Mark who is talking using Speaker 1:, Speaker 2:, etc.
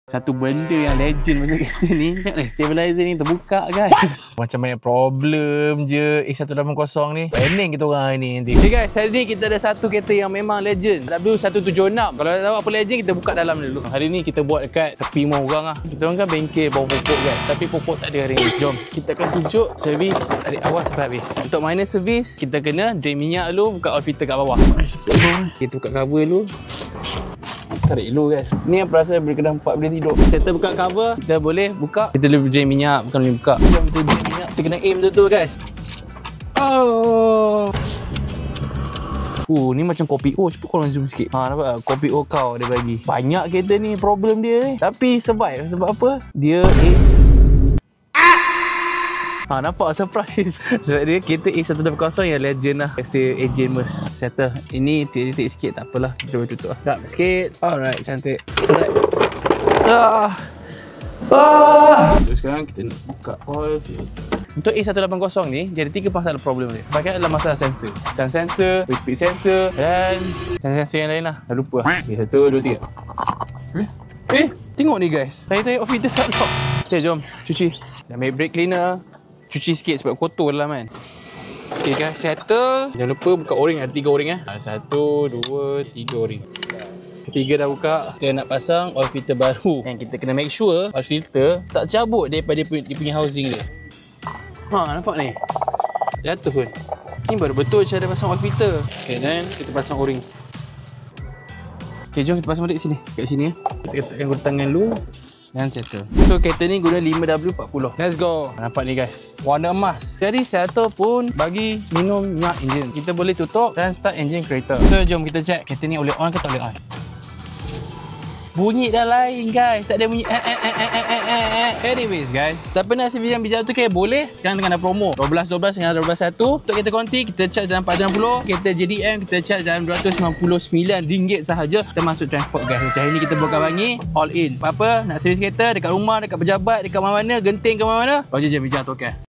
Speaker 1: Satu benda yang legend macam kita ni. Tengok ni, stabilizer ni terbuka guys. Macam banyak problem je A180 ni. Planning kita orang hari ni nanti. Okay guys, hari ni kita ada satu kereta yang memang legend, W176. Kalau tak tahu apa legend, kita buka dalam dulu. Hari ni kita buat dekat tepi rumah orang lah. Kita orang kan bengkel bawah pokok guys, tapi pokok tak ada hari ni. Jom kita akan tunjuk servis dari awal sampai habis. Untuk minor servis, kita kena drain minyak dulu, buka oil filter kat bawah. Kita buka cover dulu, tarik dulu guys. Ni yang perasaan boleh kena 4 boleh tidur. Settle buka cover, kita boleh buka. Kita boleh drain minyak, bukan boleh buka. Jom kita drain minyak, kita kena aim betul guys. Oh. Ni macam kopi O. Cuba korang zoom sikit. Nampak tak? Kopi O kau dia bagi. Banyak kereta ni problem dia ni. Tapi survive. Sebab apa? Dia nampak surprise. Sebab dia kereta A180 yang legend lah. Still engine must settle. Ini titik-titik sikit tak apalah. Kita boleh tutup lah. Sekejap sikit. Alright, cantik. Alright. So sekarang kita nak buka oil filter. Untuk A180 ni, dia ada 3 masalah problem dia. Sebagai adalah masalah sensor. Sensor, speed sensor dan sensor yang lain lah. Dah lupa lah. Okay, 1, 2, 3. Tengok ni guys. Saya off filter tak lock. Okay, jom cuci. Ambil brake cleaner. Cuci sikit sebab kotor dalam kan. Okay guys, settle. Jangan lupa buka o-ring. Ada 3 o-ring Ada 1, 2, 3 o-ring. Ketiga dah buka. Kita nak pasang oil filter baru. Yang kita kena make sure oil filter tak cabut daripada dia punya housing dia. Nampak ni? Jatuh pun. Ni baru betul cara pasang oil filter. Okay, then kita pasang o-ring. Okay, jom kita pasang balik sini. Kat sini Kita letakkan guna tangan dulu dan settle. So kereta ni guna 5W40. Let's go. Nampak ni guys, warna emas. Jadi settle pun bagi minum minyak enjin. Kita boleh tutup dan start enjin kereta. So jom kita check kereta ni boleh on ke tak boleh on. Bunyi dah lain guys. Tak ada bunyi Anyways guys, siapa nak CV yang bijak tu boleh. Sekarang tengah ada promo 12-12 dengan 12-1. Untuk kereta konti kita charge dalam 460. Kereta JDM kita charge dalam RM299 sahaja termasuk transport guys. Macam hari ni kita buat bangi all in. Apa-apa nak servis kereta dekat rumah, dekat pejabat, dekat mana-mana, genting ke mana-mana, Roger je bijak tu